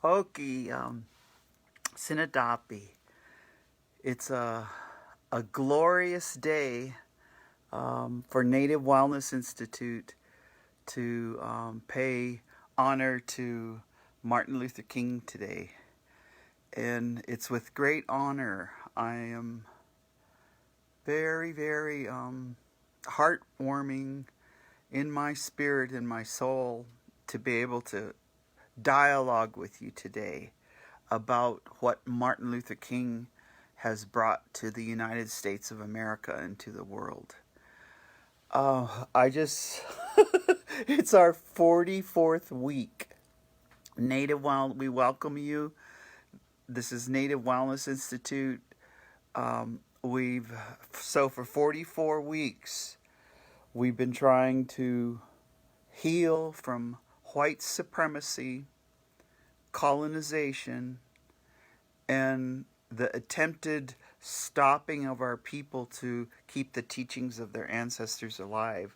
Okay, Sinadapi. It's a glorious day for Native Wellness Institute to pay honor to Martin Luther King today. And it's with great honor. I am very, very heartwarming in my spirit and my soul to be able to dialogue with you today about what Martin Luther King has brought to the United States of America and to the world. I just, it's our 44th week. We welcome you. This is Native Wellness Institute. So for 44 weeks, we've been trying to heal from white supremacy, colonization, and the attempted stopping of our people to keep the teachings of their ancestors alive.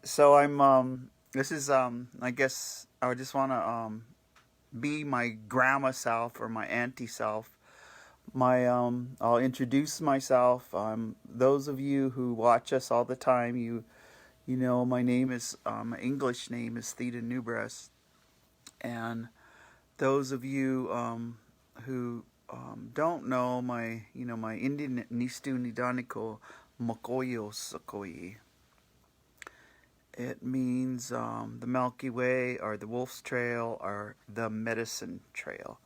So I guess I just want to be my grandma self or my auntie self. I'll introduce myself. Those of you who watch us all the time, you know my name is my English name is Theda New Breast, and those of you who don't know my Indian Nistu Nidaniko Mokoyo Sokoyi. It means the Milky Way or the Wolf's Trail or the Medicine Trail.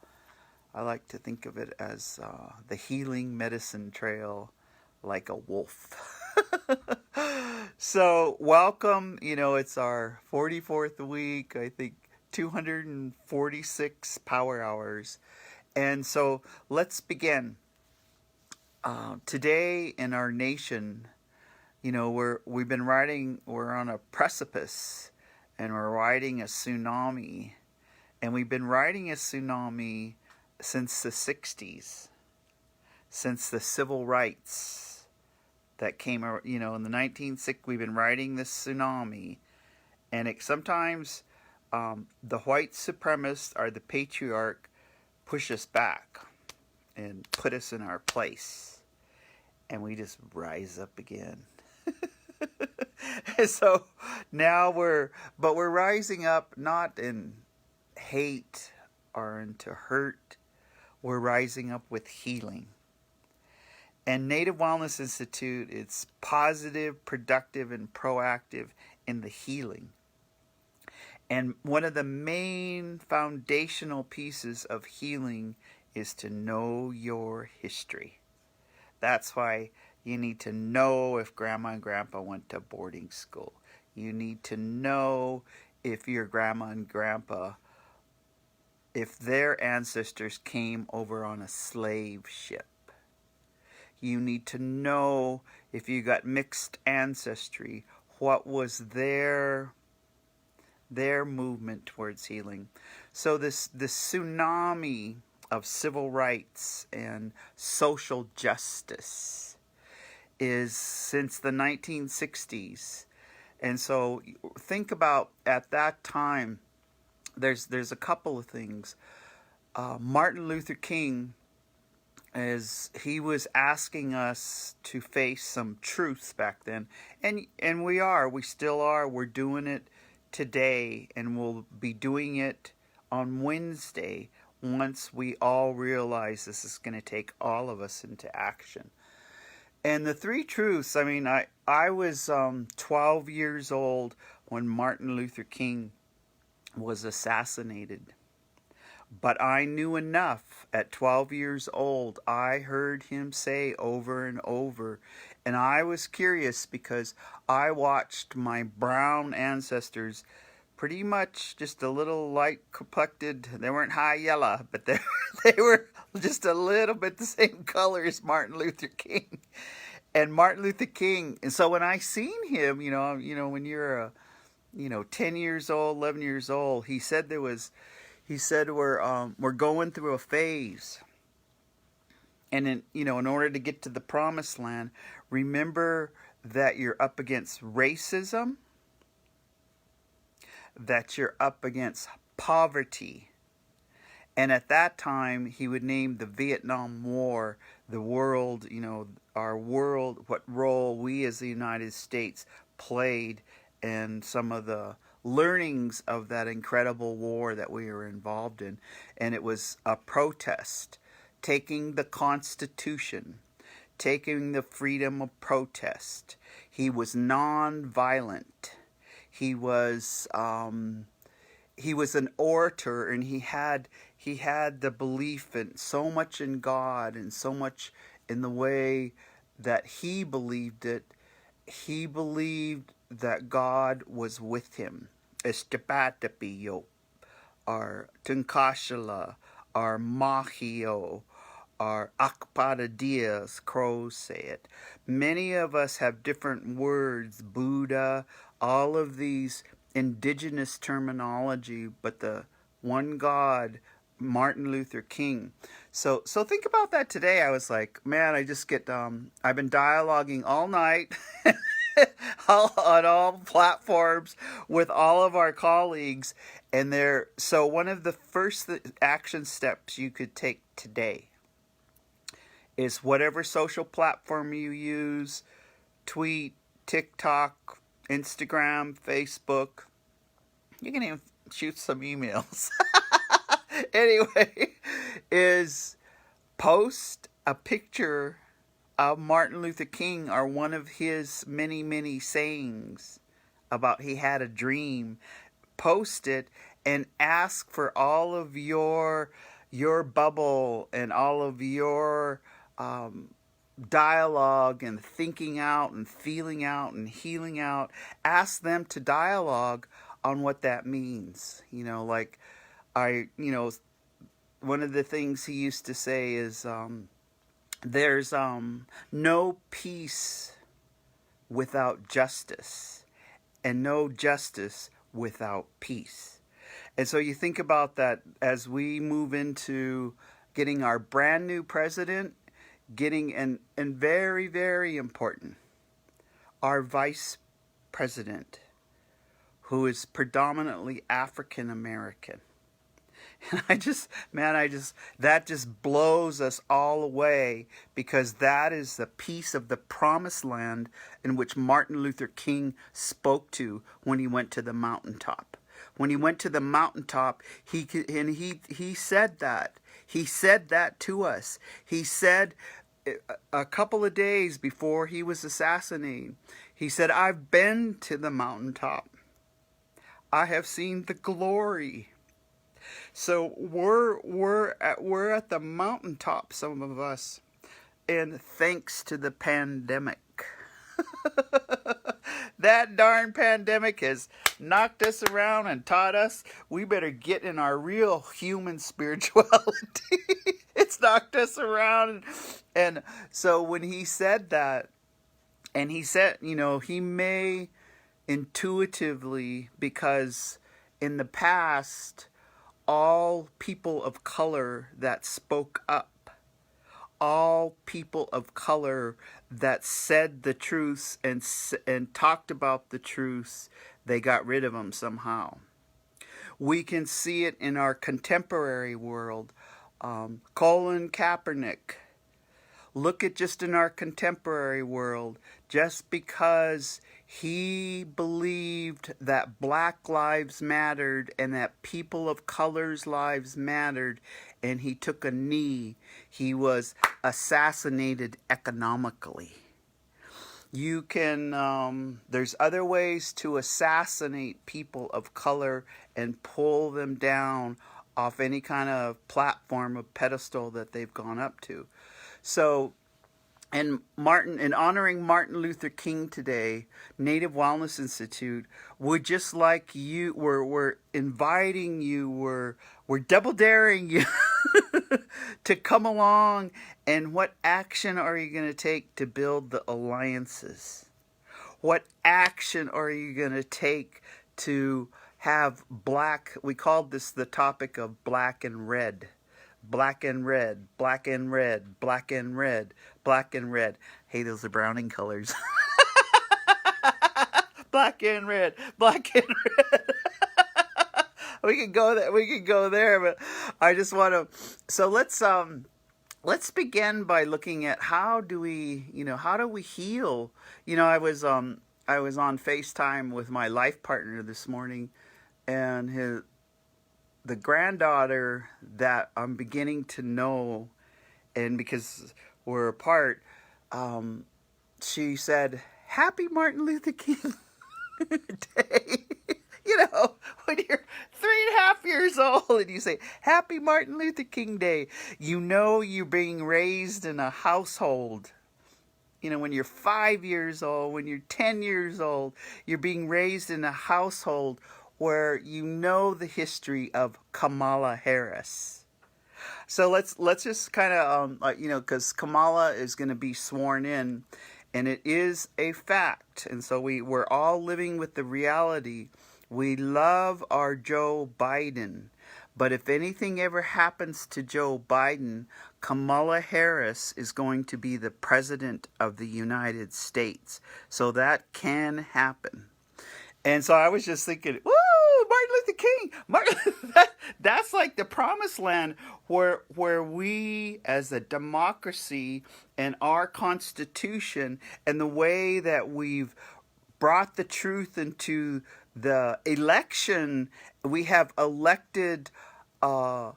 I like to think of it as the healing medicine trail, like a wolf. So welcome. It's our 44th week. I think 246 power hours. And so let's begin. Today in our nation, we're on a precipice and we're riding a tsunami. And we've been riding a tsunami since the 60s, since the civil rights that came, in the 1960s. We've been riding this tsunami. And sometimes the white supremacists or the patriarch push us back and put us in our place, and we just rise up again. And so now we're rising up not in hate or into hurt. We're rising up with healing. And Native Wellness Institute, it's positive, productive, and proactive in the healing. And one of the main foundational pieces of healing is to know your history. That's why you need to know if grandma and grandpa went to boarding school. You need to know if your grandma and grandpa, if their ancestors came over on a slave ship. You need to know if you got mixed ancestry, what was their movement towards healing. So this tsunami of civil rights and social justice is since the 1960s. And so think about at that time, there's a couple of things. Martin Luther King, as he was asking us to face some truths back then, and we still are. We're doing it today, and we'll be doing it on Wednesday once we all realize this is going to take all of us into action. And the three truths, I was 12 years old when Martin Luther King was assassinated. But I knew enough at 12 years old. I heard him say over and over. And I was curious because I watched my brown ancestors pretty much just a little light complected. They weren't high yellow, but they were just a little bit the same color as Martin Luther King. And Martin Luther King, and so when I seen him, when you're 10 years old, 11 years old, he said we're going through a phase. And in order to get to the promised land, remember that you're up against racism, that you're up against poverty. And at that time, he would name the Vietnam War, the world, our world, what role we as the United States played, and some of the learnings of that incredible war that we were involved in. And it was a protest, taking the Constitution, taking the freedom of protest. He was non-violent. He was an orator, and he had the belief in so much in God and so much in the way that he believed it. He believed that God was with him. Estepatapiyo, or Tunkashala, or Mahio, or Akpada Diaz, crows say it. Many of us have different words, Buddha, all of these indigenous terminology, but the one God, Martin Luther King. So think about that today. I was like, man, I just get, I've been dialoguing all night on all platforms with all of our colleagues. And so one of the first action steps you could take today is whatever social platform you use, tweet, TikTok, Instagram, Facebook. You can even shoot some emails. Anyway, is post a picture of Martin Luther King or one of his many, many sayings about he had a dream. Post it and ask for all of your bubble and all of your dialogue and thinking out and feeling out and healing out. Ask them to dialogue on what that means. One of the things he used to say is there's no peace without justice, and no justice without peace. And so you think about that as we move into getting our brand new president, and very, very important, our vice president, who is predominantly African American. And that just blows us all away, because that is the piece of the promised land in which Martin Luther King spoke to when he went to the mountaintop. When he went to the mountaintop, he said that. He said that to us. He said a couple of days before he was assassinated, he said, "I've been to the mountaintop. I have seen the glory." So we're at the mountaintop, some of us, and thanks to the pandemic. That darn pandemic has knocked us around and taught us we better get in our real human spirituality. It's knocked us around. And so when he said that, and he said, he may intuitively, because in the past, all people of color that spoke up, all people of color that said the truth and talked about the truth, they got rid of them somehow. We can see it in our contemporary world. Colin Kaepernick. Look at just in our contemporary world, just because he believed that black lives mattered and that people of color's lives mattered, and he took a knee, he was assassinated economically. You can, there's other ways to assassinate people of color and pull them down off any kind of platform or pedestal that they've gone up to. So, in honoring Martin Luther King today, Native Wellness Institute, we're just like you, we're inviting you, we're double daring you to come along. And what action are you going to take to build the alliances? What action are you going to take to have we called this the topic of black and red. Black and red, black and red, black and red, black and red. Hey, those are browning colors. Black and red, black and red. we can go there. We can go there, but I just want to. So let's begin by looking at how do we, how do we heal? I was on FaceTime with my life partner this morning, and the granddaughter that I'm beginning to know, and because we're apart, she said, "Happy Martin Luther King Day." When you're 3.5 years old and you say, "Happy Martin Luther King Day," you're being raised in a household. When you're 5 years old, when you're 10 years old, you're being raised in a household where the history of Kamala Harris. So let's just kind of because Kamala is going to be sworn in, and it is a fact, and so we're all living with the reality. We love our Joe Biden, but if anything ever happens to Joe Biden, Kamala Harris is going to be the president of the United States. So that can happen. And so I was just thinking, woo, Martin Luther King. That's like the promised land where we as a democracy and our Constitution and the way that we've brought the truth into the election, we have elected a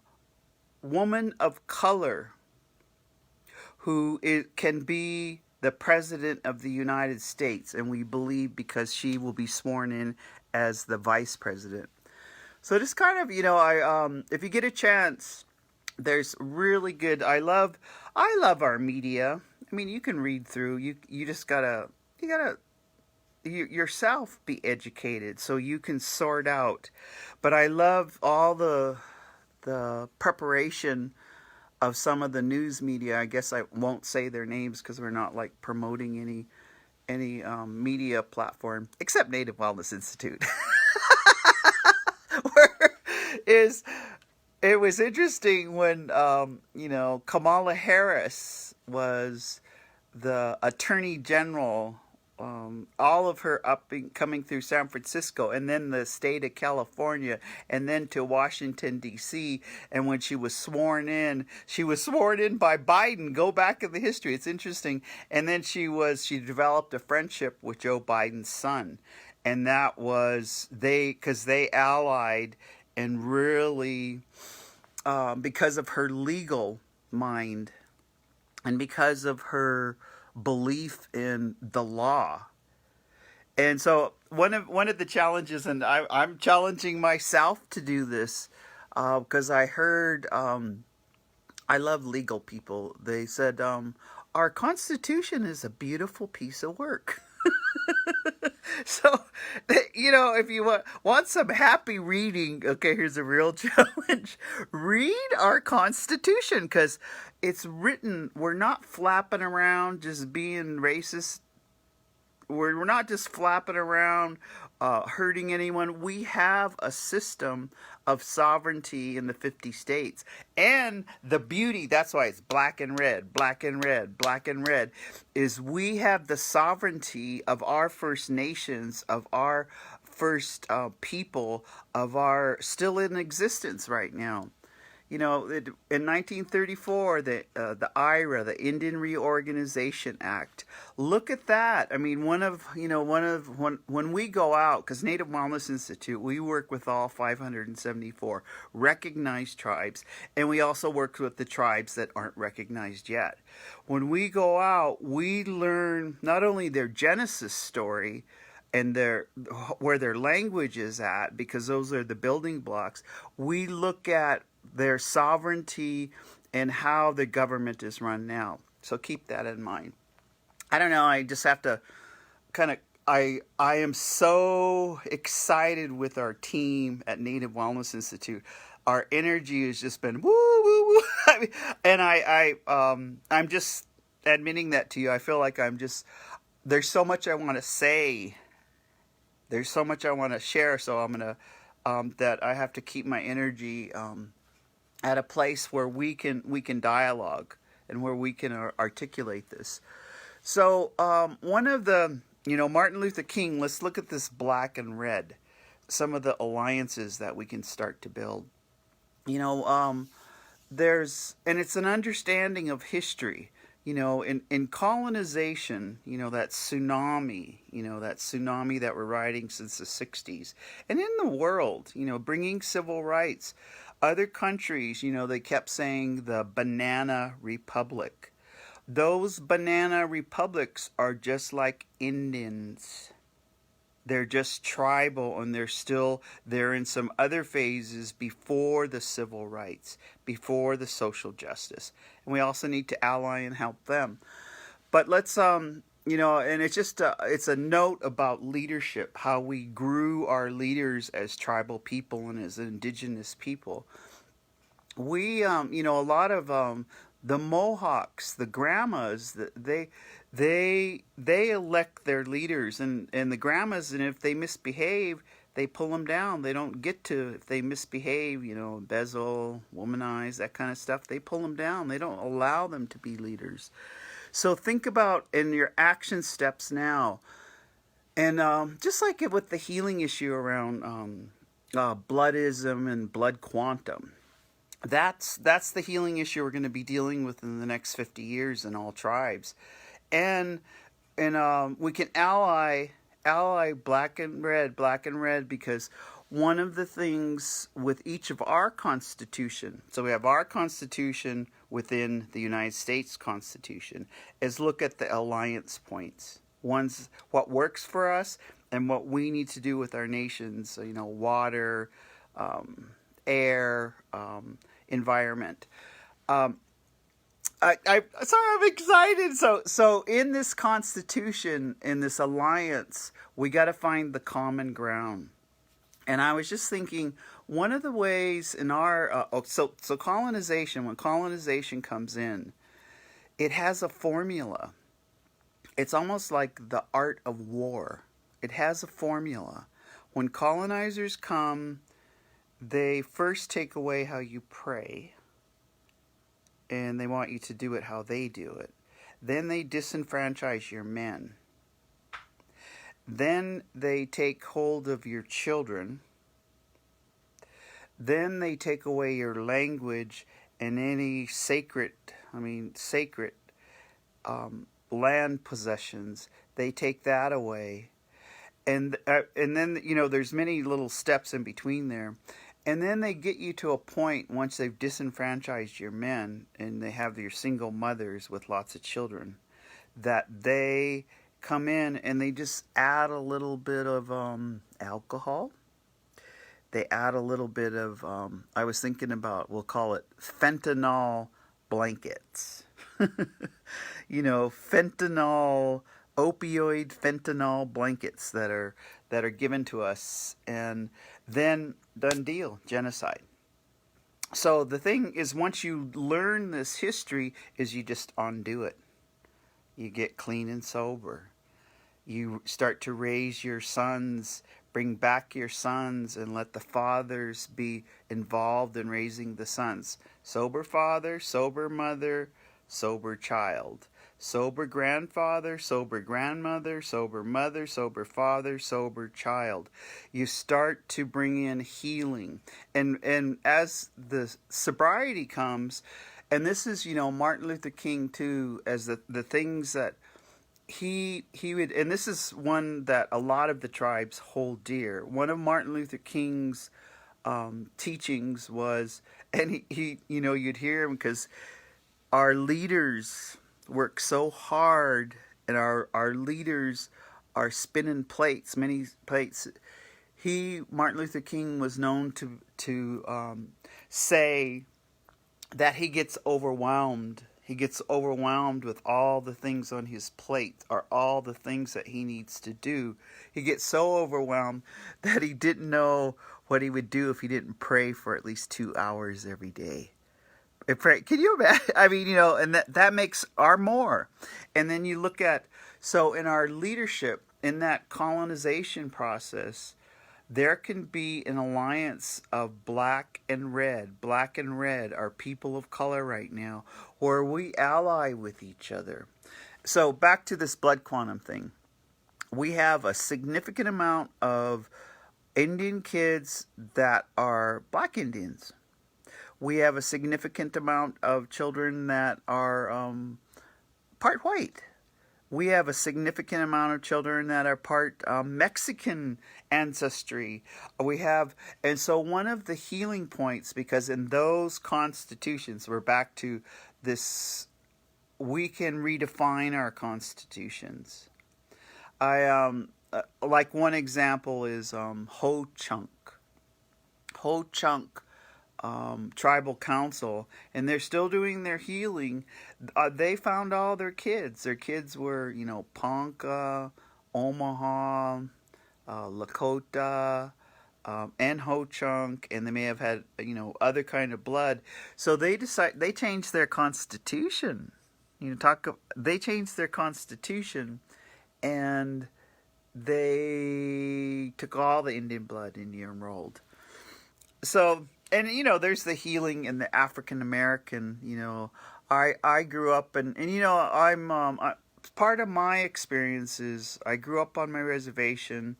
woman of color who can be the president of the United States, and we believe because she will be sworn in as the vice president. So just kind of, if you get a chance, there's really good. I love our media. I mean, you can read through. You just gotta yourself be educated so you can sort out. But I love all the preparation of some of the news media. I guess I won't say their names because we're not like promoting any media platform except Native Wellness Institute. It was interesting when Kamala Harris was the Attorney General. All of her coming through San Francisco, and then the state of California, and then to Washington, D.C. And when she was sworn in by Biden. Go back in the history. It's interesting. And then she developed a friendship with Joe Biden's son. And that was because they allied, and really, because of her legal mind and because of her belief in the law. And so one of the challenges, and I'm challenging myself to do this, because I heard, I love legal people. They said, our Constitution is a beautiful piece of work. So, if you want some happy reading, okay, here's a real challenge. Read our Constitution, because it's written. We're not flapping around just being racist. We're not just flapping around hurting anyone. We have a system of sovereignty in the 50 states. And the beauty, that's why it's black and red, black and red, black and red, is we have the sovereignty of our First Nations, of our first people, of our still in existence right now. In 1934, the IRA, the Indian Reorganization Act. Look at that. I mean, when we go out, because Native Wellness Institute, we work with all 574 recognized tribes, and we also work with the tribes that aren't recognized yet. When we go out, we learn not only their Genesis story and where their language is at, because those are the building blocks. We look at their sovereignty and how the government is run now. So keep that in mind. I don't know, I just have to kind of, I am so excited with our team at Native Wellness Institute. Our energy has just been woo, woo, woo. And I'm just admitting that to you. I feel like there's so much I want to say. There's so much I want to share. So I'm going to, that I have to keep my energy at a place where we can dialogue and where we can articulate this. So one of the, Martin Luther King, let's look at this black and red. some of the alliances that we can start to build. You know, and it's an understanding of history. You know, in colonization, you know, that tsunami that we're riding since the 60s. And in the world, you know, bringing civil rights. Other countries, you know, they kept saying the banana republic. Those banana republics are just like Indians. They're just tribal, and they're in some other phases before the civil rights, before the social justice. And we also need to ally and help them. But let's you know, and it's a note about leadership, how we grew our leaders as tribal people and as indigenous people. We you know, a lot of the Mohawks, the grandmas, they elect their leaders, and the grandmas, and if they misbehave, they pull them down. They don't get to, if they misbehave, you know, embezzle, womanize, that kind of stuff, they pull them down. They don't allow them to be leaders. So think about in your action steps now, and just like it with the healing issue around bloodism and blood quantum. That's the healing issue we're going to be dealing with in the next 50 years in all tribes, and we can ally black and red, because one of the things with each of our constitution, so we have our constitution within the United States Constitution, is look at the alliance points. One's what works for us and what we need to do with our nations, you know, water, air, environment. Sorry, I'm excited. So in this constitution, in this alliance, we got to find the common ground. And I was just thinking, one of the ways in our so colonization, when colonization comes in, it has a formula. It's almost like the art of war. It has a formula. When colonizers come, they first take away how you pray, and they want you to do it how they do it. Then they disenfranchise your men. Then they take hold of your children. Then they take away your language and any sacred land possessions. They take that away. And then, you know, there's many little steps in between there. And then they get you to a point, once they've disenfranchised your men and they have your single mothers with lots of children, that they come in and they just add a little bit of alcohol. They add a little bit of, I was thinking about, we'll call it fentanyl blankets. You know, opioid fentanyl blankets that are given to us, and then done deal, genocide. So the thing is, once you learn this history, is you just undo it. You get clean and sober. You start to raise your sons, bring back your sons, and let the fathers be involved in raising the sons. Sober father, sober mother, sober child. Sober grandfather, sober grandmother, sober mother, sober father, sober child. You start to bring in healing. And as the sobriety comes, and this is, you know, Martin Luther King too, as the things that he would, and this is one that a lot of the tribes hold dear. One of Martin Luther King's teachings was, and he you know, you'd hear him, because our leaders work so hard, and our leaders are spinning plates, many plates. Martin Luther King, was known to say that he gets overwhelmed. He gets overwhelmed with all the things on his plate, or all the things that he needs to do. He gets so overwhelmed that he didn't know what he would do if he didn't pray for at least 2 hours every day. Can you imagine? I mean, you know, and that makes our more. And then you look at, so in our leadership, in that colonization process, there can be an alliance of black and red. Black and red are people of color right now, where we ally with each other. So back to this blood quantum thing. We have a significant amount of Indian kids that are black Indians. We have a significant amount of children that are part white. We have a significant amount of children that are part Mexican ancestry. We have, and so one of the healing points, because in those constitutions, we're back to this, we can redefine our constitutions. I like one example is Ho Chunk. Ho Chunk tribal council, and they're still doing their healing. They found all their kids. Their kids were, Ponca, Omaha, Lakota, and Ho Chunk, and they may have had, other kind of blood. So they changed their constitution. They changed their constitution, and they took all the Indian blood and you enrolled. So, and there's the healing in the African American. I grew up and I'm part of my experiences. I grew up on my reservation,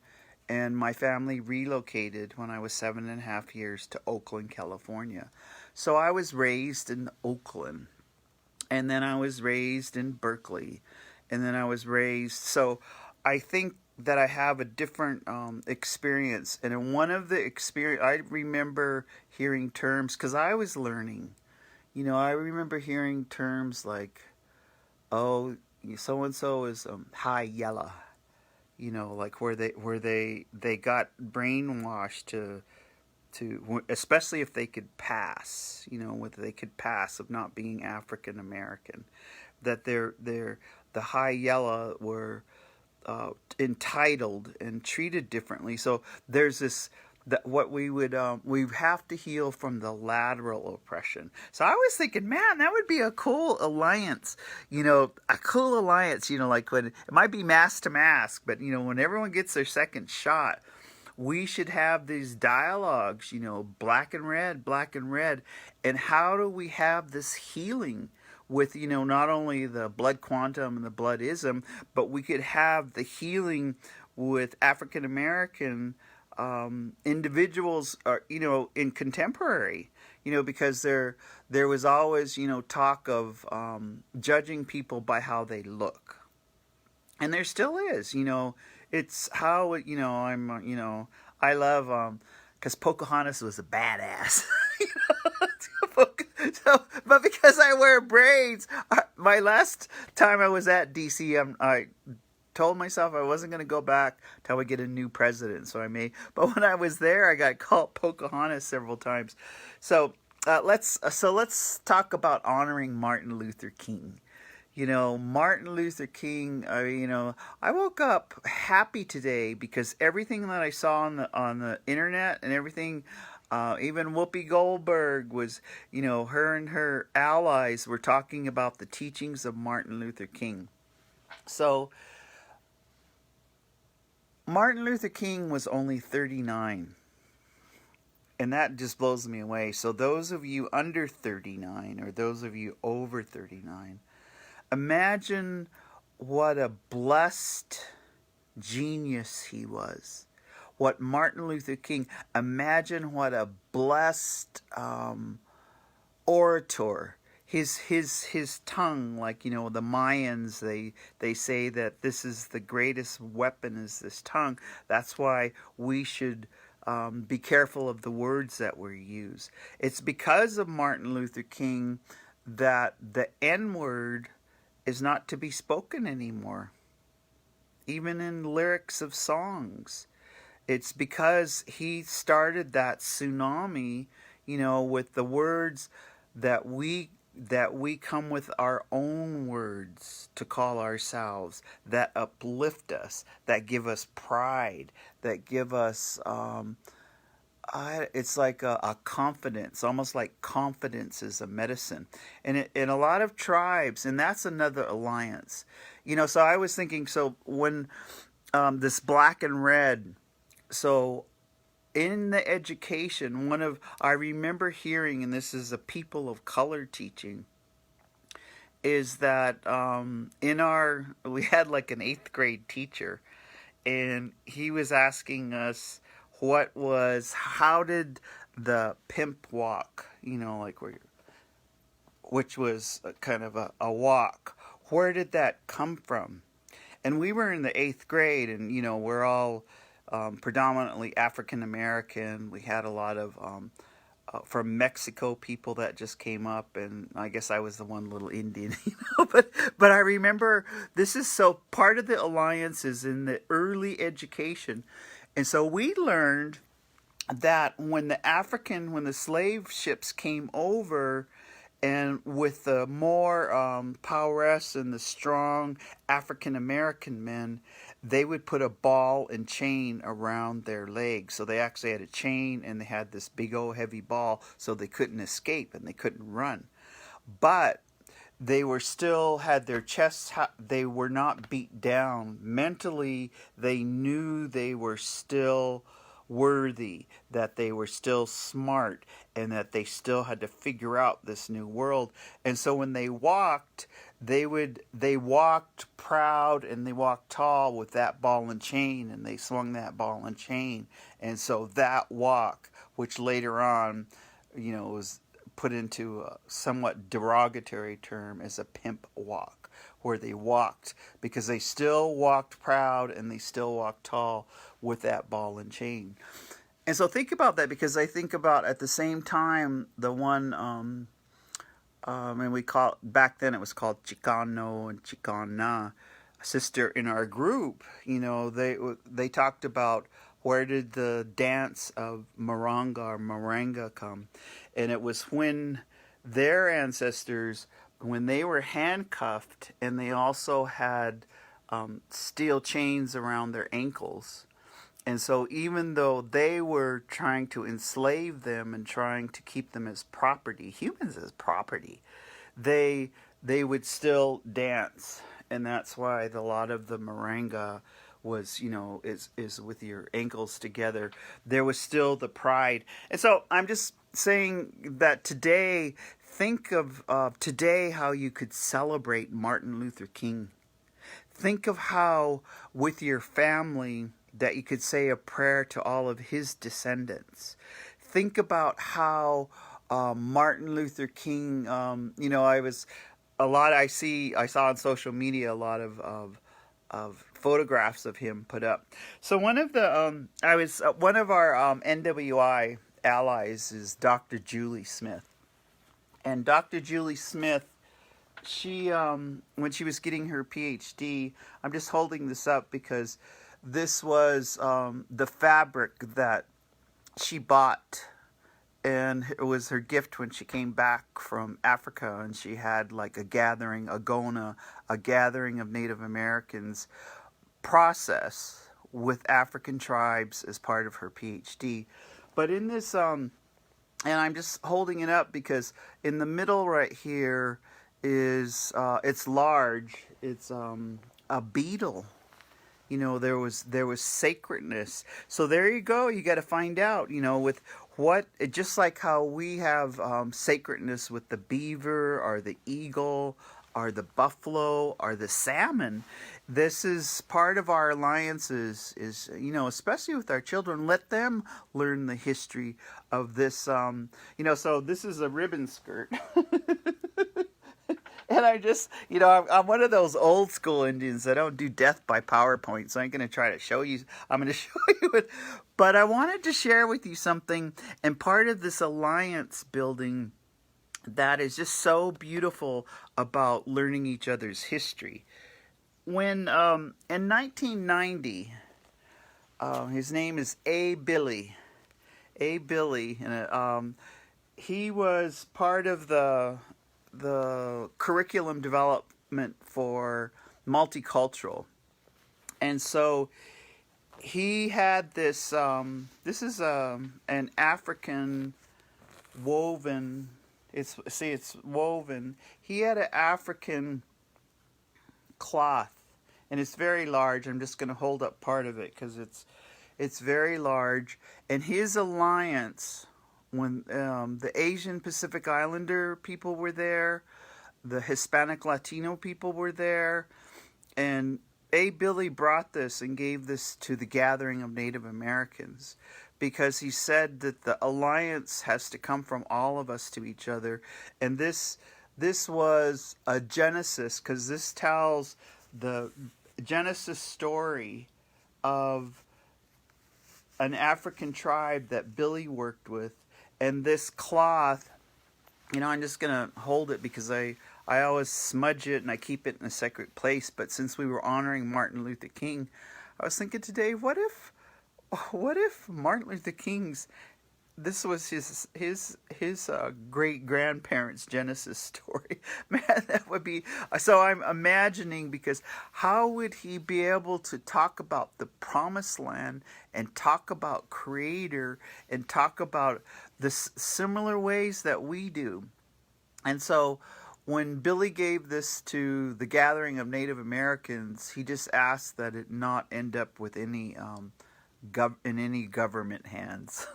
and my family relocated when I was 7.5 years to Oakland, California. So I was raised in Oakland, and then I was raised in Berkeley, and then I was raised. So I think that I have a different experience. And in one of the experience, I remember hearing terms, because I was learning. I remember hearing terms like, oh, so-and-so is high yellow. Like where they got brainwashed to especially if they could pass, whether they could pass of not being African American, that they're the high yellow were entitled and treated differently. So there's this, that what we have to heal from the lateral oppression. So I was thinking, man, that would be a cool alliance, like when it might be mask to mask, but when everyone gets their second shot, we should have these dialogues, black and red, and how do we have this healing with, not only the blood quantum and the blood ism, but we could have the healing with African American individuals, in contemporary, because there was always, talk of judging people by how they look. And there still is, it's how, I love, because Pocahontas was a badass. So, but because I wear braids, my last time I was at DC, I told myself I wasn't going to go back till we get a new president. So but when I was there, I got called Pocahontas several times. So let's talk about honoring Martin Luther King. Martin Luther King. I woke up happy today because everything that I saw on the internet and everything. Even Whoopi Goldberg was, her and her allies were talking about the teachings of Martin Luther King. So, Martin Luther King was only 39. And that just blows me away. So, those of you under 39 or those of you over 39, imagine what a blessed genius he was. What Martin Luther King, imagine what a blessed orator. His tongue, like, the Mayans, they say that this is the greatest weapon is this tongue. That's why we should be careful of the words that we use. It's because of Martin Luther King that the N-word is not to be spoken anymore, even in lyrics of songs. It's because he started that tsunami, with the words that we come with our own words to call ourselves, that uplift us, that give us pride, that give us, it's like a confidence, almost like confidence is a medicine. And in a lot of tribes, and that's another alliance. So I was thinking, so when this black and red, so in the education, I remember hearing, and this is a people of color teaching, is that we had like an 8th grade teacher, and he was asking us, how did the pimp walk, like which was kind of a walk, where did that come from? And we were in the 8th grade, and we're all predominantly African American. We had a lot of from Mexico people that just came up, and I guess I was the one little Indian, but I remember this is so part of the alliance is in the early education, and so we learned that when the slave ships came over, and with the more prowess and the strong African American men, they would put a ball and chain around their legs. So they actually had a chain, and they had this big old heavy ball, so they couldn't escape and they couldn't run. But they were still had their chests, they were not beat down. Mentally, they knew they were still worthy, that they were still smart, and that they still had to figure out this new world. And so when they walked, they walked proud and they walked tall with that ball and chain, and they swung that ball and chain. And so that walk, which later on, was put into a somewhat derogatory term as a pimp walk, where they walked because they still walked proud and they still walked tall with that ball and chain. And so think about that, because I think about at the same time the one and we call back then it was called Chicano and Chicana, sister in our group. They talked about where did the dance of maranga or maranga come, and it was when their ancestors, when they were handcuffed, and they also had steel chains around their ankles. And so even though they were trying to enslave them and trying to keep them as property, humans as property, they would still dance. And that's why a lot of the maranga was, is with your ankles together. There was still the pride. And so I'm just saying that today, think of today how you could celebrate Martin Luther King. Think of how with your family that you could say a prayer to all of his descendants. Think about how Martin Luther King, I saw on social media a lot of photographs of him put up. So one of the one of our NWI allies is Dr. Julie Smith, and Dr. Julie Smith, she when she was getting her PhD, I'm just holding this up because this was the fabric that she bought, and it was her gift when she came back from Africa, and she had like a gathering, a Gona, a gathering of Native Americans process with African tribes as part of her PhD. But in this, and I'm just holding it up because in the middle right here is, it's large, it's a beetle. There was sacredness. So there you go. You got to find out, with what, just like how we have sacredness with the beaver or the eagle or the buffalo or the salmon. This is part of our alliances is, especially with our children, let them learn the history of this, so this is a ribbon skirt. And I just, I'm one of those old school Indians that don't do death by PowerPoint, so I ain't going to try to show you. I'm going to show you it. But I wanted to share with you something, and part of this alliance building that is just so beautiful about learning each other's history. When, in 1990, his name is A. Billy, and he was part of the curriculum development for multicultural. And so he had this, this is an African woven, it's woven. He had an African cloth, and it's very large. I'm just going to hold up part of it because it's very large. And his alliance, when the Asian Pacific Islander people were there, the Hispanic Latino people were there, and A. Billy brought this and gave this to the gathering of Native Americans because he said that the alliance has to come from all of us to each other. And this was a Genesis, because this tells the Genesis story of an African tribe that Billy worked with. And this cloth, I'm just going to hold it because I always smudge it and I keep it in a sacred place. But since we were honoring Martin Luther King, I was thinking today, what if Martin Luther King's, this was his great grandparents' Genesis story? Man, that would be. So I'm imagining, because how would he be able to talk about the promised land and talk about Creator and talk about the similar ways that we do? And so when Billy gave this to the gathering of Native Americans, he just asked that it not end up with any in any government hands.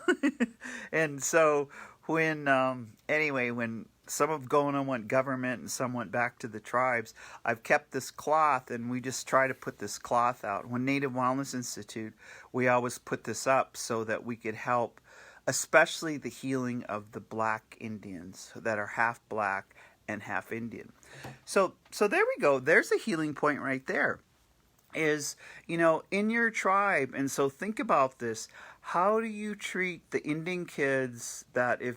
And so when when some of Gona went government and some went back to the tribes, I've kept this cloth, and we just try to put this cloth out. When Native Wellness Institute, we always put this up so that we could help, especially the healing of the black Indians that are half black and half Indian. So there we go. There's a healing point right there. Is, in your tribe. And so think about this. How do you treat the Indian kids that if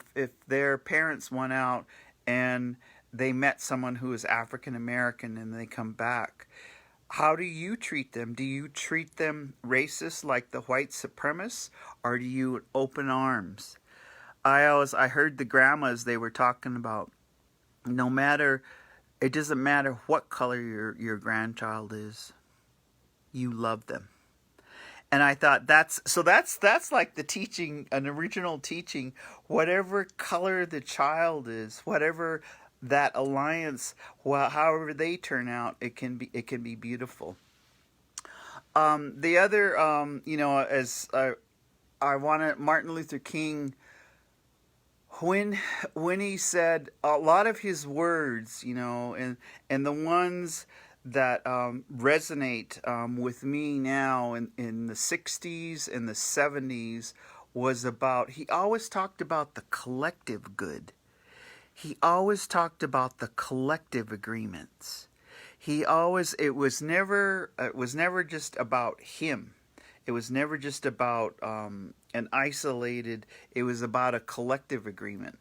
their parents went out and they met someone who is African American and they come back? How do you treat them? Do you treat them racist like the white supremacists, or do you open arms? I heard the grandmas, they were talking about, it doesn't matter what color your grandchild is, you love them. And I thought that's like the teaching, an original teaching. Whatever color the child is, whatever that alliance, however they turn out, it can be beautiful. The other, as I wanted Martin Luther King, when he said a lot of his words, and the ones that resonate with me now in the 60s and the 70s was about, he always talked about the collective good. He always talked about the collective agreements. It was never just about him. It was never just about an isolated, it was about a collective agreement.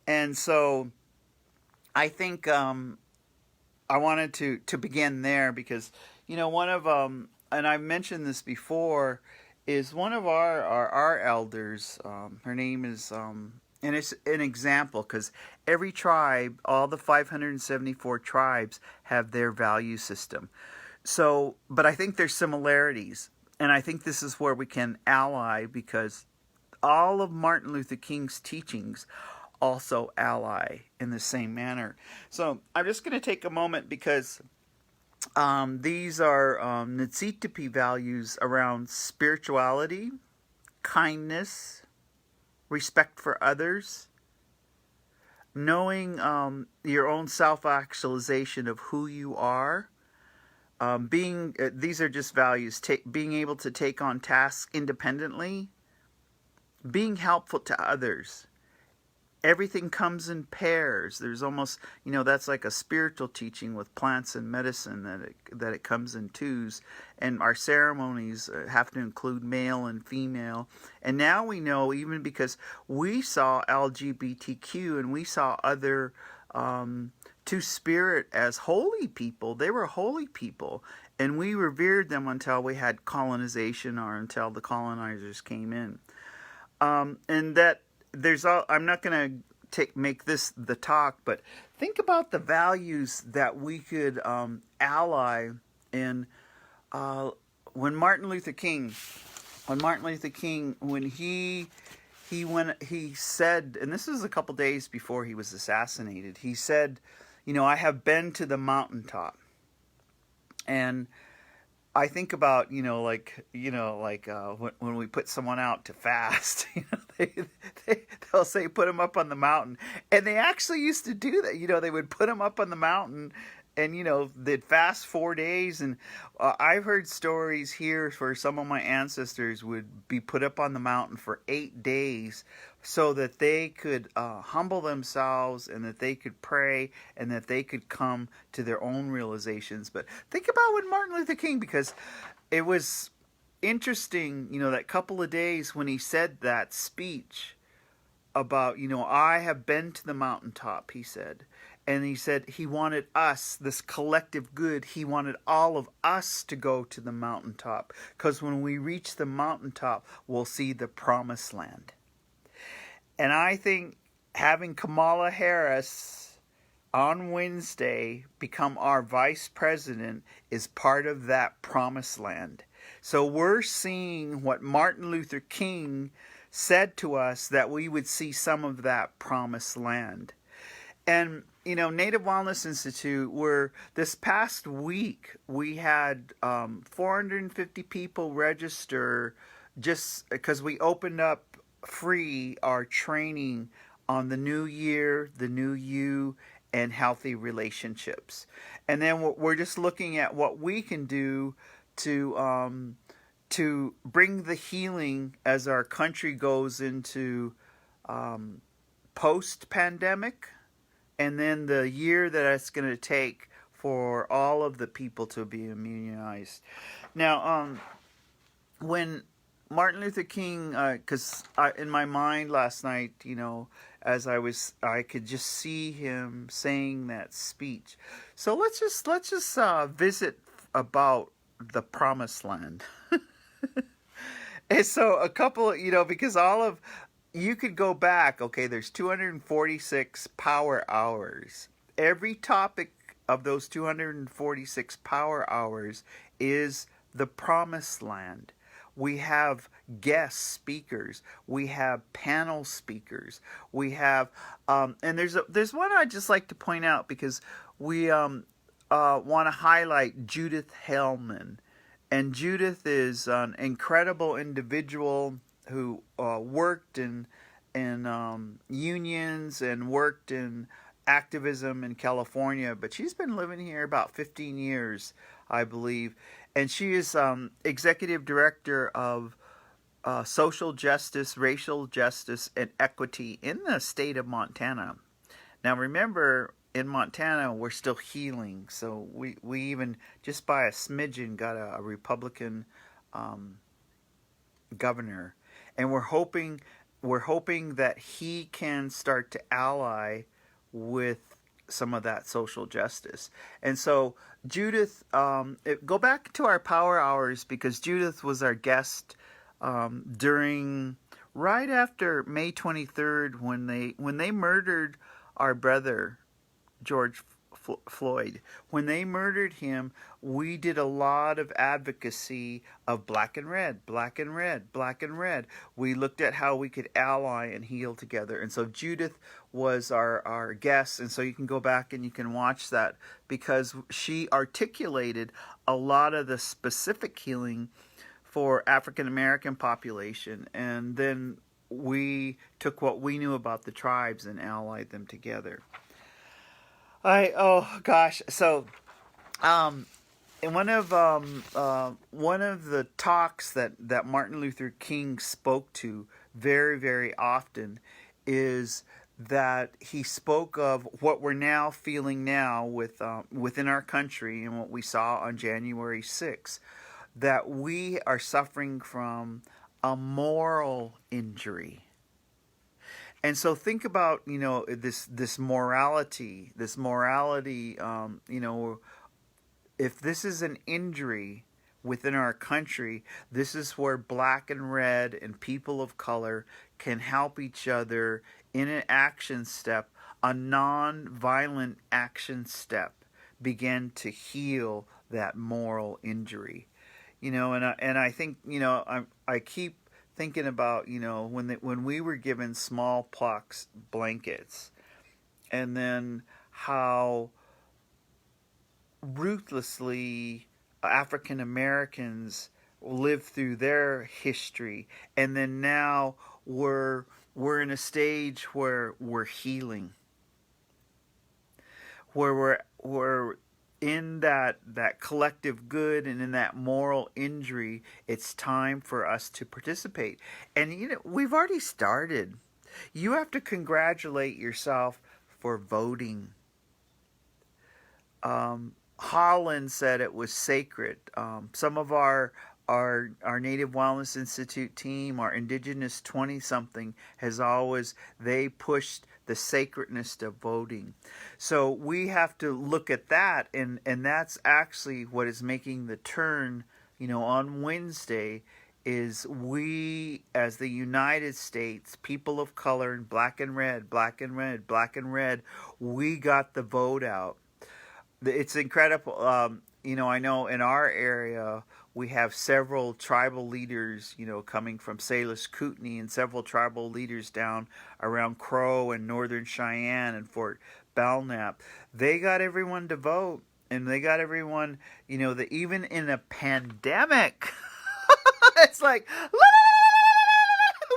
And so I think I wanted to begin there because, one of, and I've mentioned this before, is one of our elders, her name is, and it's an example because every tribe, all the 574 tribes have their value system. So, but I think there's similarities. And I think this is where we can ally, because all of Martin Luther King's teachings also ally in the same manner. So I'm just going to take a moment, because these are Ntsitapi values around spirituality, kindness, respect for others, knowing your own self-actualization of who you are, these are just values, being able to take on tasks independently, being helpful to others. Everything comes in pairs. There's almost, that's like a spiritual teaching with plants and medicine, that it comes in twos. And our ceremonies have to include male and female. And now we know, even because we saw LGBTQ and we saw other Two-Spirit as holy people. They were holy people. And we revered them until we had colonization, or until the colonizers came in. And that I'm not going to make this the talk, but think about the values that we could ally in. When Martin Luther King, when he said, and this is a couple days before he was assassinated, he said, I have been to the mountaintop. And I think about, when we put someone out to fast, they'll say, put them up on the mountain. And they actually used to do that. They would put them up on the mountain and they'd fast 4 days. And I've heard stories here where some of my ancestors would be put up on the mountain for 8 days so that they could humble themselves and that they could pray and that they could come to their own realizations. But think about when Martin Luther King, because it was interesting, that couple of days when he said that speech about, I have been to the mountaintop, he said. And he said he wanted us, this collective good, he wanted all of us to go to the mountaintop. Because when we reach the mountaintop, we'll see the promised land. And I think having Kamala Harris on Wednesday become our vice president is part of that promised land. So we're seeing what Martin Luther King said to us, that we would see some of that promised land. And, Native Wellness Institute, where this past week we had 450 people register just because we opened up free our training on the new year, the new you, and healthy relationships. And then we're just looking at what we can do to bring the healing as our country goes into post-pandemic, and then the year that it's going to take for all of the people to be immunized. Now, when Martin Luther King, because in my mind last night, as I could just see him saying that speech. So let's just visit about the promised land. And so a couple, because you could go back, okay, there's 246 power hours. Every topic of those 246 power hours is the promised land. We have guest speakers. We have panel speakers. We have, and there's one I'd just like to point out, because we want to highlight Judith Hellman. And Judith is an incredible individual who worked in unions and worked in activism in California, but she's been living here about 15 years, I believe. And she is executive director of social justice, racial justice, and equity in the state of Montana. Now remember, in Montana, we're still healing. So we even, just by a smidgen, got a Republican governor. And we're hoping that he can start to ally with some of that social justice. And so Judith, go back to our power hours, because Judith was our guest during, right after May 23rd, when they murdered our brother, George Floyd. When they murdered him, we did a lot of advocacy of black and red, black and red, black and red. We looked at how we could ally and heal together. And so Judith was our guest. And so you can go back and you can watch that, because she articulated a lot of the specific healing for African American population. And then we took what we knew about the tribes and allied them together. So, in one of the talks that Martin Luther King spoke to very, very often is that he spoke of what we're now feeling now within our country, and what we saw on January 6th, that we are suffering from a moral injury. And so think about, this morality, if this is an injury within our country, this is where black and red and people of color can help each other in an action step, a non-violent action step, begin to heal that moral injury. And I think, I keep thinking about, when we were given smallpox blankets, and then how ruthlessly African Americans lived through their history, and then now we're in a stage where we're healing, where in that collective good and in that moral injury, it's time for us to participate. And we've already started. You have to congratulate yourself for voting. Holland said it was sacred. Some of our Native Wellness Institute team, our Indigenous 20-something, has always, they pushed the sacredness of voting. So we have to look at that, and that's actually what is making the turn, on Wednesday, is we, as the United States, people of color, and black and red, black and red, black and red, we got the vote out. It's incredible. I know in our area we have several tribal leaders, coming from Salish Kootenai, and several tribal leaders down around Crow and Northern Cheyenne and Fort Belknap. They got everyone to vote, and they got everyone, that even in a pandemic, it's like,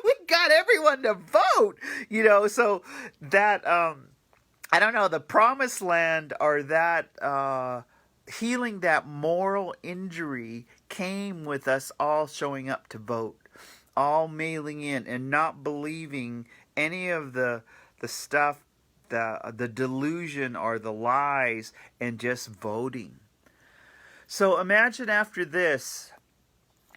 we got everyone to vote, so that, I don't know, the promised land, or that healing that moral injury, came with us all showing up to vote, all mailing in and not believing any of the stuff, the delusion or the lies, and just voting. So imagine after this,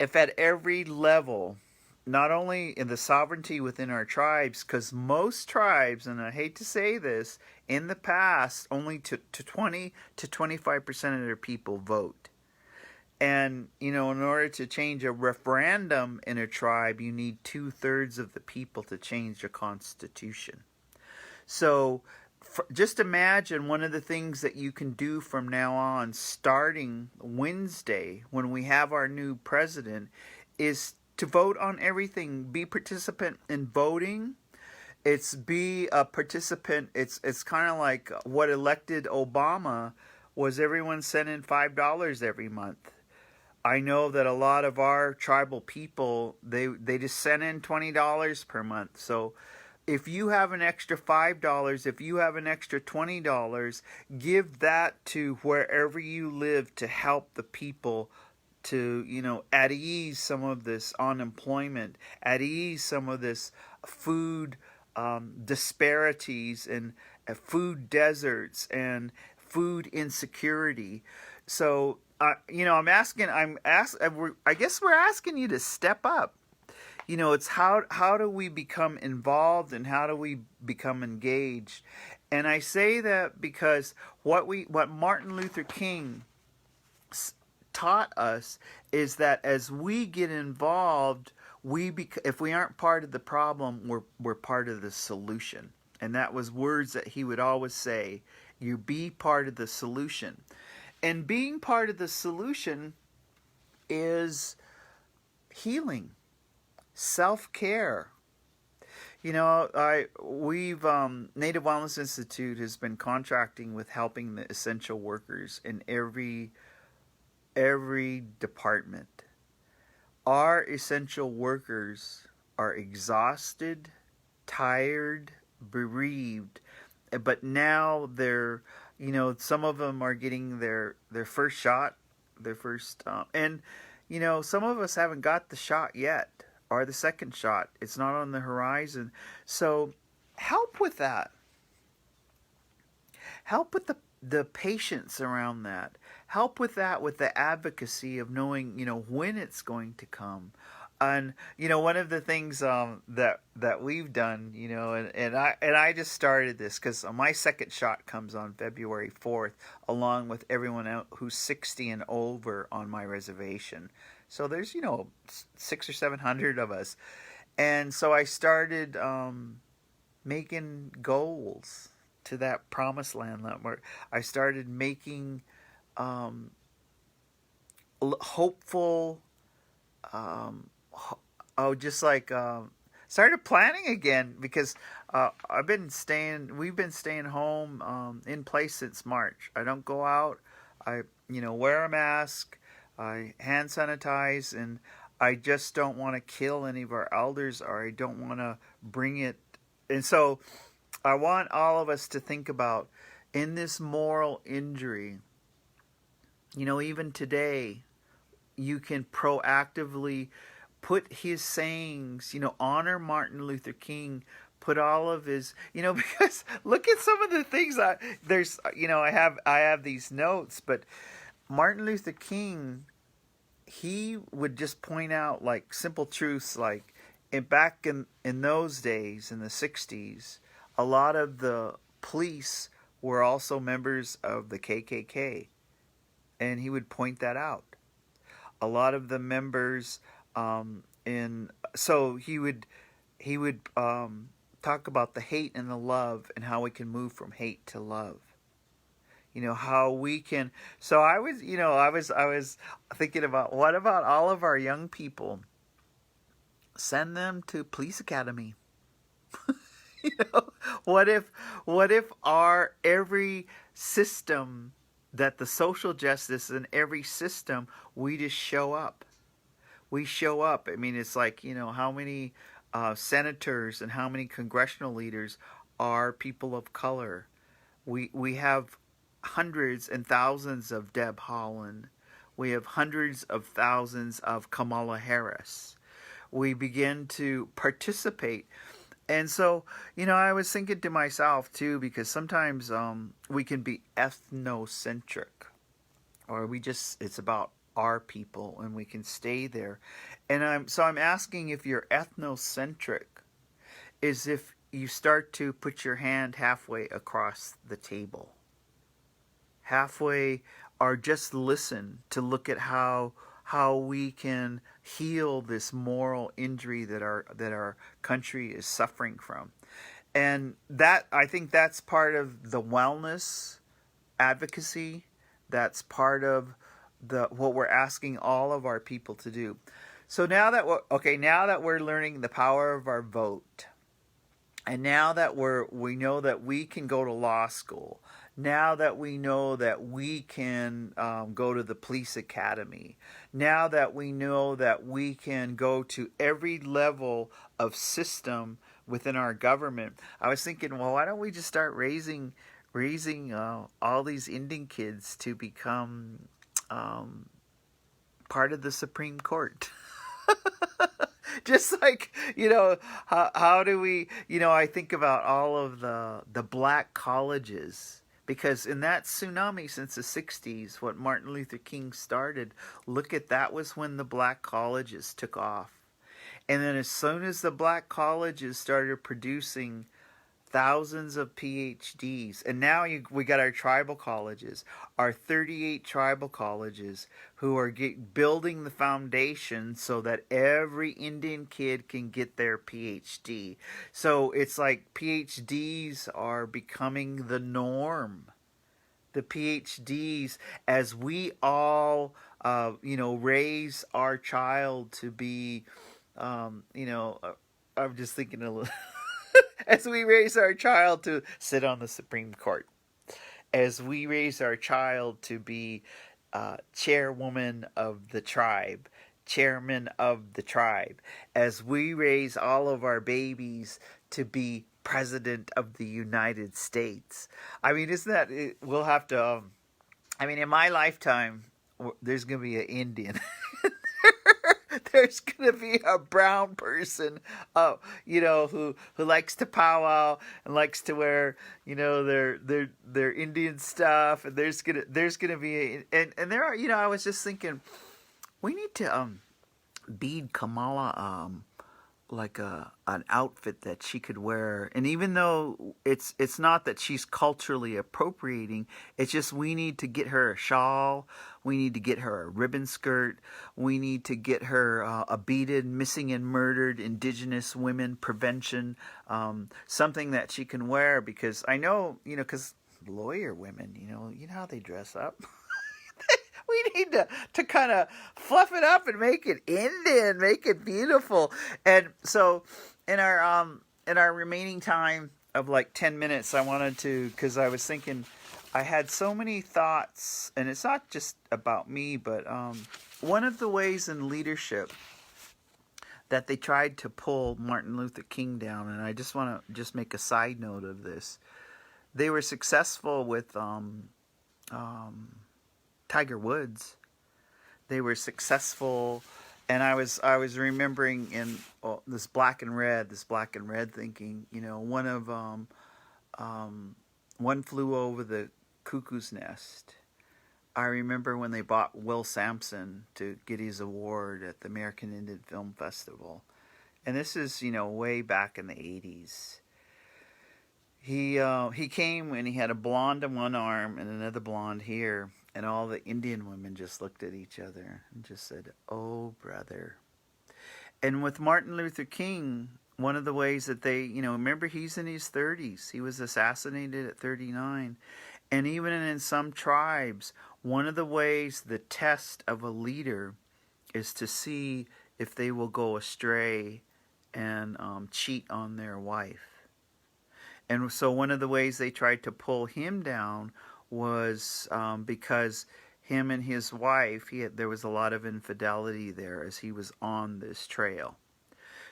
if at every level, not only in the sovereignty within our tribes, because most tribes, and I hate to say this, in the past, only to 20 to 25% of their people vote. And, in order to change a referendum in a tribe, you need 2/3 of the people to change the constitution. So just imagine one of the things that you can do from now on, starting Wednesday, when we have our new president, is to vote on everything. Be participant in voting. It's be a participant. It's kind of like what elected Obama was. Everyone sent in $5 every month. I know that a lot of our tribal people, they just send in $20 per month. So if you have an extra $5, if you have an extra $20, give that to wherever you live to help the people to, at ease some of this unemployment, at ease some of this food disparities, and food deserts, and food insecurity. So, I guess we're asking you to step up. It's how do we become involved, and how do we become engaged? And I say that because what Martin Luther King taught us is that as we get involved, if we aren't part of the problem, we're part of the solution. And that was words that he would always say. You be part of the solution. And being part of the solution is healing, self-care. We've Native Wellness Institute has been contracting with helping the essential workers in every department. Our essential workers are exhausted, tired, bereaved, but now they're, some of them are getting their first shot, and some of us haven't got the shot yet, or the second shot. It's not on the horizon. So help with that. Help with the patience around that. Help with that, with the advocacy of knowing, when it's going to come. And, one of the things that we've done, and I just started this because my second shot comes on February 4th, along with everyone else who's 60 and over on my reservation. So there's, 600 or 700 of us. And so I started making goals to that promised land. I started making hopeful, started planning again, because we've been staying home in place since March. I don't go out. I wear a mask. I hand sanitize, and I just don't want to kill any of our elders, or I don't want to bring it. And so I want all of us to think about, in this moral injury, Even today, you can proactively put his sayings, honor Martin Luther King, put all of his, because look at some of the things I have these notes, but Martin Luther King, he would just point out like simple truths, like back in those days in the 60s, a lot of the police were also members of the KKK, and he would point that out. A lot of the members in so he would talk about the hate and the love and how we can move from hate to love. How we can. So I was thinking about, what about all of our young people? Send them to police academy. you know what if our every system, that the social justice in every system, we just show up. We show up. I mean, it's like, how many senators and how many congressional leaders are people of color? We have hundreds and thousands of Deb Haaland. We have hundreds of thousands of Kamala Harris. We begin to participate. And so, I was thinking to myself too, because sometimes we can be ethnocentric, or it's about our people and we can stay there. And I'm asking, if you're ethnocentric, is if you start to put your hand halfway across the table. Halfway, or just listen to look at how we can heal this moral injury that our country is suffering from. And that, I think, that's part of the wellness advocacy. That's part of what we're asking all of our people to do. So now that we're learning the power of our vote, and now that we know that we can go to law school, now that we know that we can go to the police academy, now that we know that we can go to every level of system within our government, I was thinking, well, why don't we just start raising all these Indian kids to become part of the Supreme Court? Just like, how do we, I think about all of the black colleges, because in that tsunami since the 60s, what Martin Luther King started, look at that, was when the black colleges took off. And then as soon as the black colleges started producing thousands of PhDs, and now we got our tribal colleges, our 38 tribal colleges, who are building the foundation so that every Indian kid can get their PhD. So it's like PhDs are becoming the norm. The PhDs, as we all, raise our child to be, I'm just thinking a little. As we raise our child to sit on the Supreme Court, as we raise our child to be chairwoman of the tribe, chairman of the tribe, as we raise all of our babies to be president of the United States. I mean, isn't that, we'll have to, in my lifetime, there's going to be an Indian. There's gonna be a brown person, who likes to powwow and likes to wear, their Indian stuff. And there's gonna be and there are, I was just thinking, we need to bead Kamala like an outfit that she could wear. And even though it's not that she's culturally appropriating, it's just, we need to get her a shawl, we need to get her a ribbon skirt, we need to get her a beaded missing and murdered Indigenous women prevention, something that she can wear, because I know, because lawyer women, you know how they dress up. We need to kind of fluff it up and make it Indian, make it beautiful. And so in our remaining time of like 10 minutes, I wanted to, because I was thinking, I had so many thoughts, and it's not just about me, but one of the ways in leadership that they tried to pull Martin Luther King down, and I just want to just make a side note of this. They were successful with Tiger Woods. They were successful, and I was remembering in this black and red, thinking, one of One Flew Over the Cuckoo's Nest. I remember when they bought Will Sampson to get his award at the American Indian Film Festival. And this is, way back in the 80s. He came and he had a blonde on one arm and another blonde here, and all the Indian women just looked at each other and just said, "Oh, brother." And with Martin Luther King, one of the ways that they, remember, he's in his 30s. He was assassinated at 39. And even in some tribes, one of the ways, the test of a leader is to see if they will go astray and cheat on their wife. And so one of the ways they tried to pull him down was because him and his wife, there was a lot of infidelity there as he was on this trail.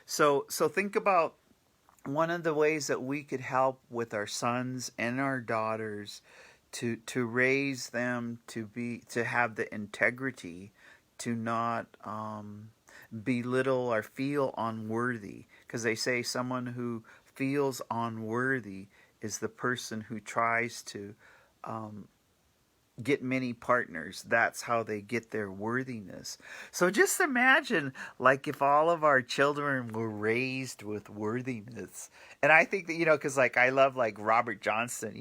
So think about one of the ways that we could help with our sons and our daughters to raise them to have the integrity to not belittle or feel unworthy, because they say someone who feels unworthy is the person who tries to get many partners. That's how they get their worthiness. So just imagine, like, if all of our children were raised with worthiness. And I think that, because I love Robert Johnston,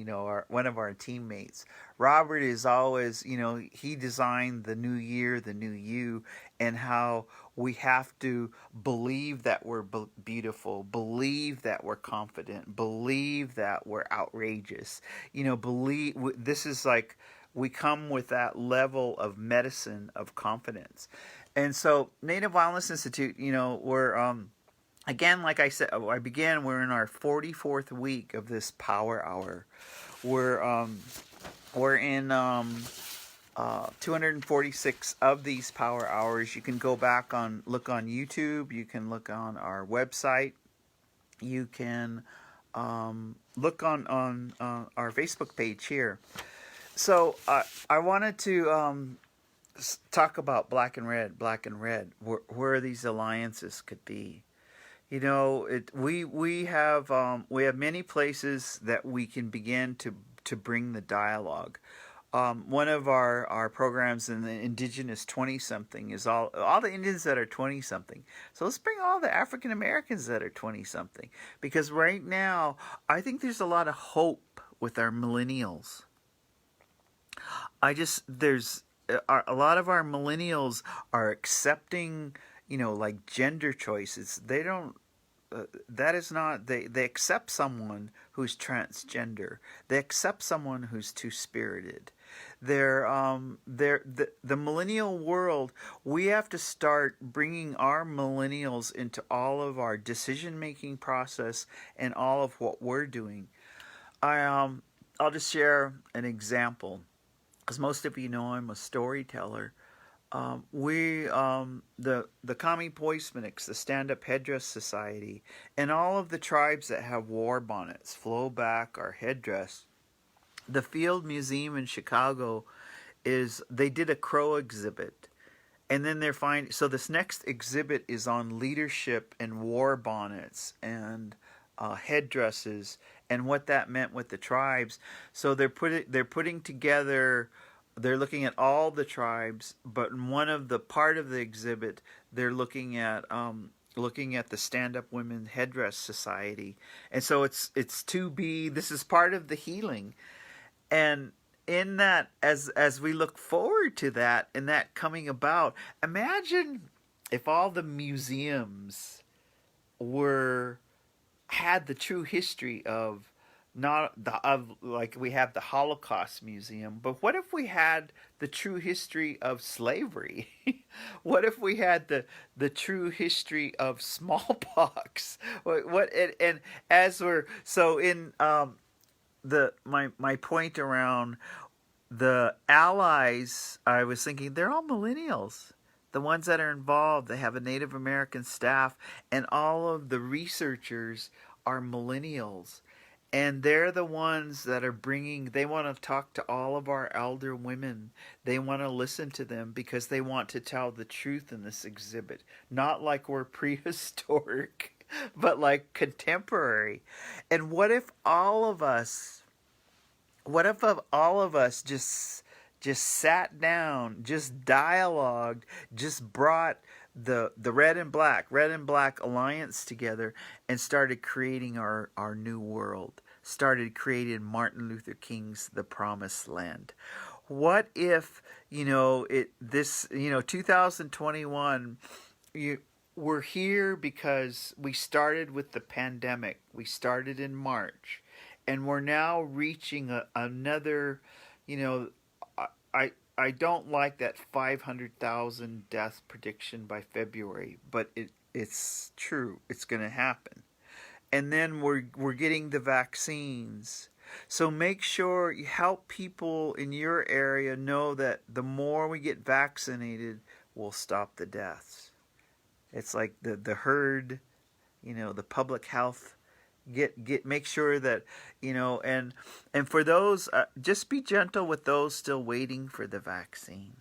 one of our teammates. Robert is always, he designed the new year, the new you, and how we have to believe that we're beautiful, believe that we're confident, believe that we're outrageous, believe this is we come with that level of medicine of confidence. And so Native Wellness Institute, we're, again, like I said, we're in our 44th week of this Power Hour. We're in 246 of these Power Hours. You can go back look on YouTube. You can look on our website. You can look on our Facebook page here. So I wanted to talk about black and red, where these alliances could be. We have many places that we can begin to bring the dialogue. One of our programs in the Indigenous 20-something is all the Indians that are 20-something. So let's bring all the African Americans that are 20-something, because right now I think there's a lot of hope with our millennials. There's a lot of our millennials are accepting, gender choices. They don't. That is not. They accept someone who's transgender. They accept someone who's two-spirited. The millennial world. We have to start bringing our millennials into all of our decision-making process and all of what we're doing. I'll just share an example. As most of you know, I'm a storyteller. The Kami Poismanics, the Stand-Up Headdress Society, and all of the tribes that have war bonnets, flow back, or headdress. The Field Museum in Chicago they did a crow exhibit, and then so this next exhibit is on leadership and war bonnets and headdresses and what that meant with the tribes. So they're putting together. They're looking at all the tribes, but in one of the part of the exhibit, they're looking at the Stand-Up Women Headdress Society, and so it's this is part of the healing, and in that, as we look forward to that and that coming about, imagine if all the museums had the true history of. We have the Holocaust Museum, but what if we had the true history of slavery? What if we had the true history of smallpox? And as we're so in my point around the allies, I was thinking they're all millennials. The ones that are involved, they have a Native American staff, and all of the researchers are millennials. And they're the ones that are they want to talk to all of our elder women. They want to listen to them because they want to tell the truth in this exhibit. Not like we're prehistoric, but like contemporary. And what if all of us just sat down, just dialogued, just brought the red and black alliance together and started creating our new world, started creating Martin Luther King's The Promised Land. What if, 2021, we're here because we started with the pandemic. We started in March, and we're now reaching another, you know, I I don't like that 500,000 death prediction by February, but it's true. It's going to happen. And then we're getting the vaccines. So make sure you help people in your area know that the more we get vaccinated, we'll stop the deaths. It's like the herd, the public health. Make sure that, and for those, just be gentle with those still waiting for the vaccine.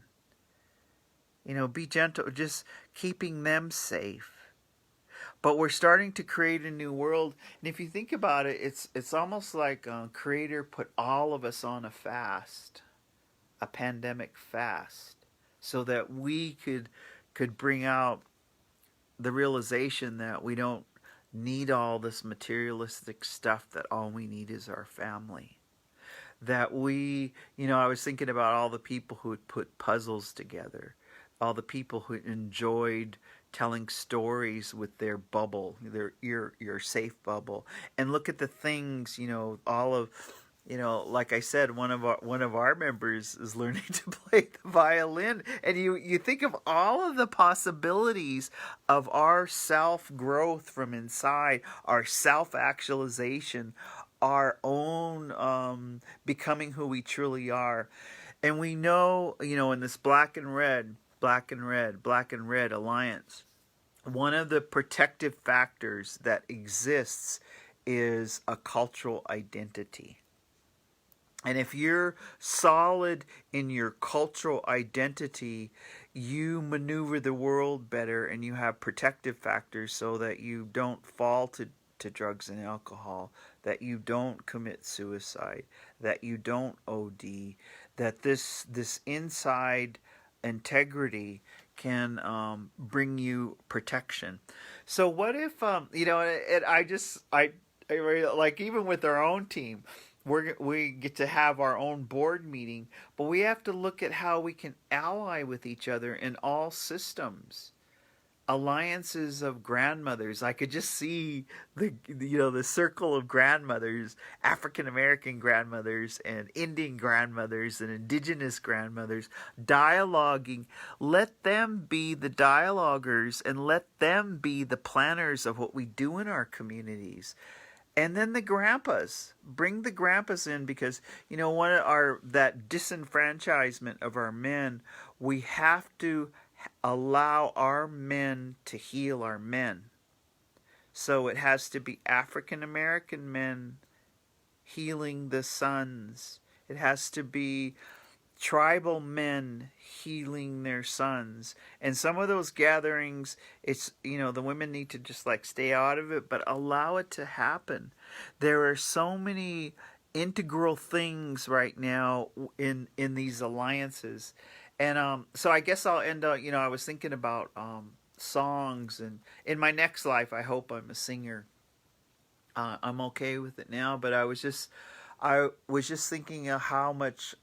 Be gentle, just keeping them safe. But we're starting to create a new world, and if you think about it, it's almost like a Creator put all of us on a fast, a pandemic fast, so that we could bring out the realization that we don't need all this materialistic stuff, that all we need is our family. That I was thinking about all the people who would put puzzles together, all the people who enjoyed telling stories with their bubble, your safe bubble, and look at the things, all of, like I said, one of our members is learning to play the violin, and you think of all of the possibilities of our self growth from inside, our self actualization, our own becoming who we truly are. And we know, in this black and red alliance, one of the protective factors that exists is a cultural identity. And if you're solid in your cultural identity, you maneuver the world better, and you have protective factors so that you don't fall to drugs and alcohol, that you don't commit suicide, that you don't OD, that this inside integrity can bring you protection. So what if like, even with our own team, we get to have our own board meeting, but we have to look at how we can ally with each other in all systems. Alliances of grandmothers. I could just see the circle of grandmothers, African American grandmothers and Indian grandmothers and indigenous grandmothers dialoguing. Let them be the dialoguers, and let them be the planners of what we do in our communities. And then the grandpas, bring the grandpas in, because one of that disenfranchisement of our men, we have to allow our men to heal our men. So it has to be African American men healing the sons. It has to be tribal men healing their sons. And some of those gatherings, it's the women need to just like stay out of it, but allow it to happen. There are so many integral things right now in these alliances. And so I guess I'll end up, I was thinking about songs, and in my next life, I hope I'm a singer. I'm okay with it now, but I was just thinking of how much,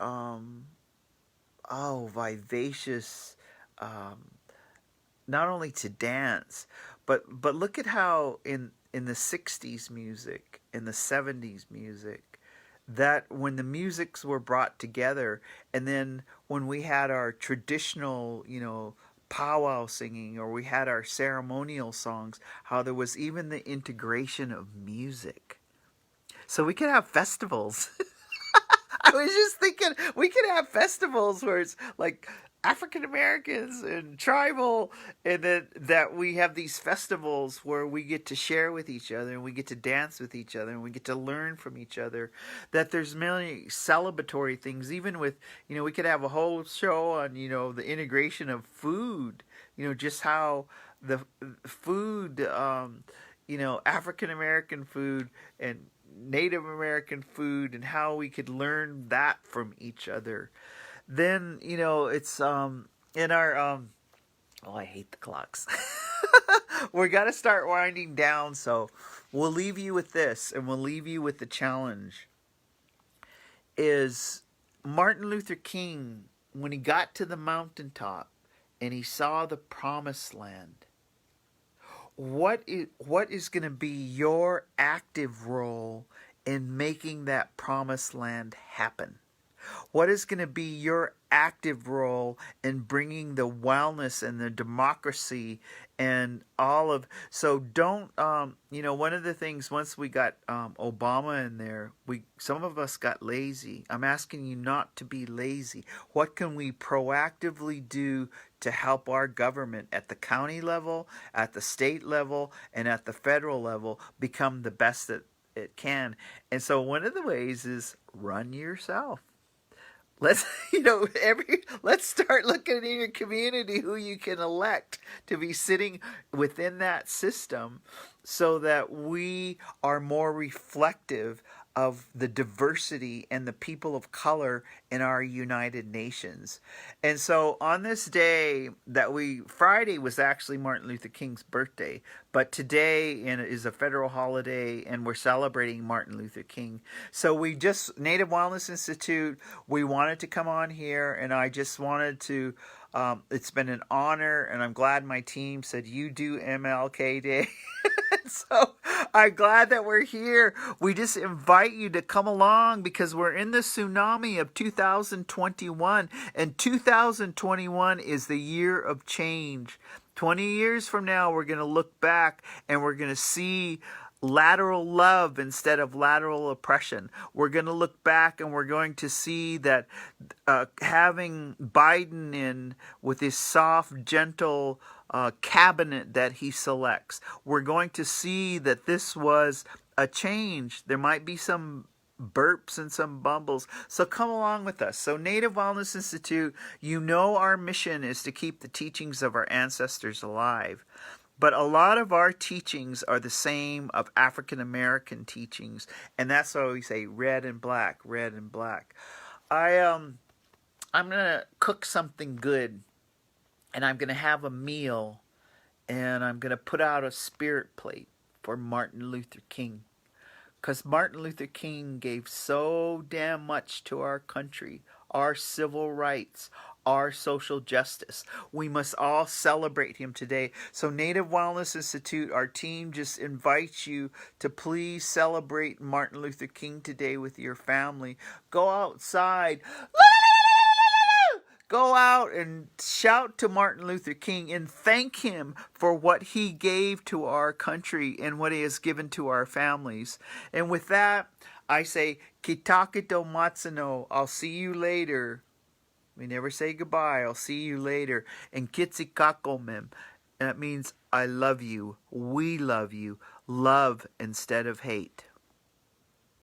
vivacious, not only to dance, but look at how in the 60s music, in the 70s music, that when the musics were brought together, and then when we had our traditional, powwow singing, or we had our ceremonial songs, how there was even the integration of music. So we could have festivals. I was just thinking we could have festivals where it's like African Americans and tribal, and that we have these festivals where we get to share with each other and we get to dance with each other and we get to learn from each other. That there's many celebratory things, even with, we could have a whole show on, the integration of food, just how the food, African American food and Native American food, and how we could learn that from each other. Then, it's in our oh, I hate the clocks. We're got to start winding down, so we'll leave you with this, and we'll leave you with the challenge. Is Martin Luther King, when he got to the mountaintop and he saw the promised land, what is going to be your active role in making that promised land happen? What is going to be your active role in bringing the wellness and the democracy and all of... So don't, one of the things, once we got Obama in there, some of us got lazy. I'm asking you not to be lazy. What can we proactively do to help our government at the county level, at the state level, and at the federal level become the best that it can? And so one of the ways is run yourself. Let's let's start looking in your community who you can elect to be sitting within that system, so that we are more reflective of the diversity and the people of color in our United Nations. And so on this day Friday was actually Martin Luther King's birthday, but today is a federal holiday and we're celebrating Martin Luther King. So Native Wellness Institute, we wanted to come on here, and I just wanted to, it's been an honor, and I'm glad my team said you do MLK Day. So I'm glad that we're here. We just invite you to come along, because we're in the tsunami of 2021, and 2021 is the year of change. 20 years from now, we're going to look back and we're going to see lateral love instead of lateral oppression. We're going to look back and we're going to see that having Biden in with his soft, gentle cabinet that he selects, we're going to see that this was a change. There might be some burps and some bumbles. So come along with us. So Native Wellness Institute, our mission is to keep the teachings of our ancestors alive. But a lot of our teachings are the same of African American teachings, and that's why we say red and black, red and black. I'm gonna cook something good, and I'm gonna have a meal, and I'm gonna put out a spirit plate for Martin Luther King, because Martin Luther King gave so damn much to our country, our civil rights, our social justice. We must all celebrate him today. So Native Wellness Institute, our team just invites you to please celebrate Martin Luther King today with your family. Go outside. Go out and shout to Martin Luther King and thank him for what he gave to our country and what he has given to our families. And with that, I say, Kitakito Matsuno, I'll see you later. We never say goodbye. I'll see you later. And Kitsikakomem. That means I love you. We love you. Love instead of hate.